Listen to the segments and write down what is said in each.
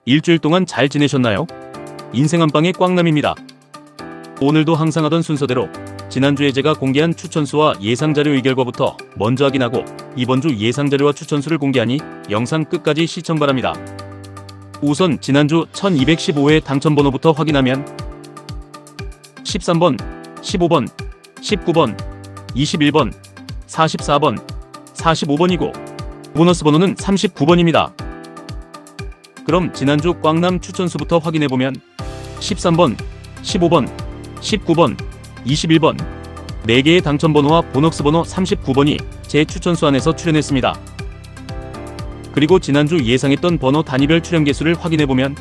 일주일 동안 잘 지내셨나요? 인생 한방의 꽝남입니다. 오늘도 항상 하던 순서대로 지난주에 제가 공개한 추천수와 예상자료의 결과부터 먼저 확인하고 이번 주 예상자료와 추천수를 공개하니 영상 끝까지 시청 바랍니다. 우선 지난주 1215회 당첨번호부터 확인하면 13번, 15번, 19번, 21번, 44번, 45번이고 보너스 번호는 39번입니다. 그럼 지난주 꽝남 추천수부터 확인해보면 13번, 15번, 19번, 21번 4개의 당첨번호와 보너스 번호 39번이 제 추천수 안에서 출연했습니다. 그리고 지난주 예상했던 번호 단위별 출연 개수를 확인해보면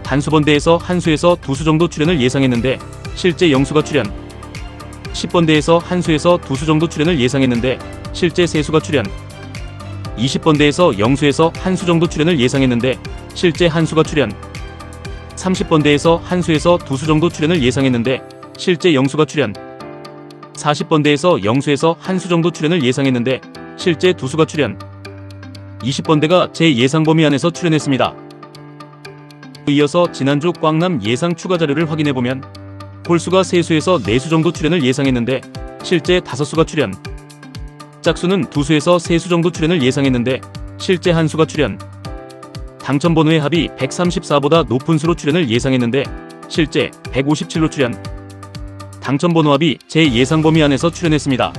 단수번대에서 한수에서 두수 정도 출연을 예상했는데 실제 영수가 출연, 10번대에서 한수에서 두수 정도 출연을 예상했는데 실제 세수가 출연, 20번대에서 영수에서 한수 정도 출연을 예상했는데 실제 한수가 출연, 30번대에서 한수에서 두수 정도 출연을 예상했는데 실제 영수가 출연, 40번대에서 영수에서 한수 정도 출연을 예상했는데 실제 두수가 출연, 20번대가 제 예상 범위 안에서 출연했습니다. 이어서 지난주 꽝남 예상 추가 자료를 확인해보면 홀수가 세수에서 네수 정도 출연을 예상했는데 실제 다섯수가 출연, 짝수는 두수에서 세수 정도 출연을 예상했는데 실제 한수가 출연, 당첨번호의 합이 134보다 높은 수로 출연을 예상했는데 실제 157로 출연, 당첨번호 합이 제 예상 범위 안에서 출연했습니다.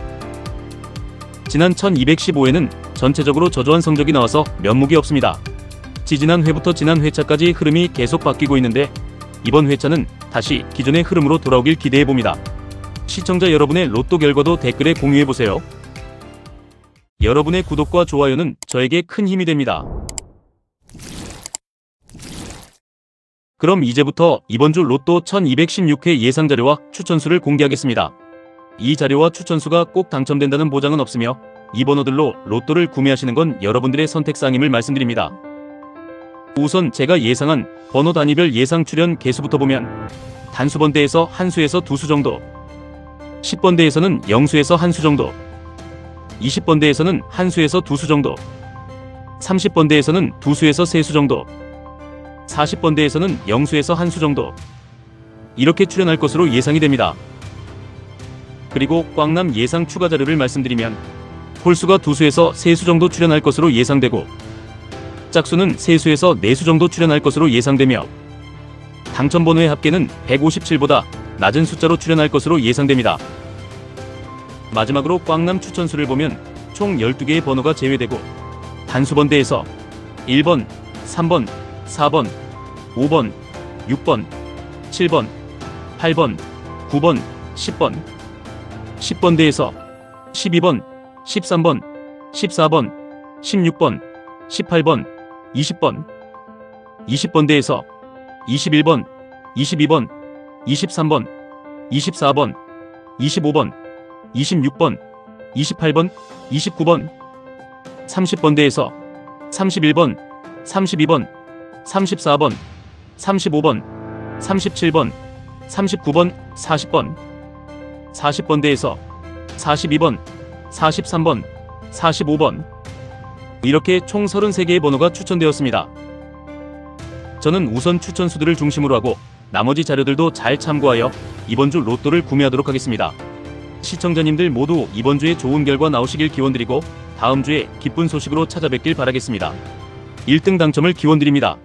지난 1215회는 전체적으로 저조한 성적이 나와서 면목이 없습니다. 지지난 회부터 지난 회차까지 흐름이 계속 바뀌고 있는데 이번 회차는 다시 기존의 흐름으로 돌아오길 기대해봅니다. 시청자 여러분의 로또 결과도 댓글에 공유해보세요. 여러분의 구독과 좋아요는 저에게 큰 힘이 됩니다. 그럼 이제부터 이번 주 로또 1216회 예상자료와 추천수를 공개하겠습니다. 이 자료와 추천수가 꼭 당첨된다는 보장은 없으며 이 번호들로 로또를 구매하시는 건 여러분들의 선택사항임을 말씀드립니다. 우선 제가 예상한 번호 단위별 예상 출연 개수부터 보면 단수번대에서 한수에서 두수 정도, 10번대에서는 영수에서 한수 정도, 20번대에서는 한수에서 두수 정도, 30번대에서는 두수에서 세수 정도, 40번대에서는 영수에서 한수 정도 이렇게 출연할 것으로 예상이 됩니다. 그리고 꽝남 예상 추가 자료를 말씀드리면 홀수가 두수에서 세수 정도 출연할 것으로 예상되고 짝수는 세수에서 네수 정도 출연할 것으로 예상되며 당첨번호의 합계는 157보다 낮은 숫자로 출연할 것으로 예상됩니다. 마지막으로 꽝남 추천수를 보면 총 12개의 번호가 제외되고 단수번대에서 1번, 3번, 4번, 5번, 6번, 7번, 8번, 9번, 10번, 10번대에서 12번, 13번, 14번, 16번, 18번, 20번, 20번대에서 21번, 22번, 23번, 24번, 25번, 26번, 28번, 29번, 30번대에서 31번, 32번, 34번, 35번, 37번, 39번, 40번, 40번대에서 42번, 43번, 45번 이렇게 총 33개의 번호가 추천되었습니다. 저는 우선 추천수들을 중심으로 하고 나머지 자료들도 잘 참고하여 이번 주 로또를 구매하도록 하겠습니다. 시청자님들 모두 이번 주에 좋은 결과 나오시길 기원드리고 다음 주에 기쁜 소식으로 찾아뵙길 바라겠습니다. 1등 당첨을 기원드립니다.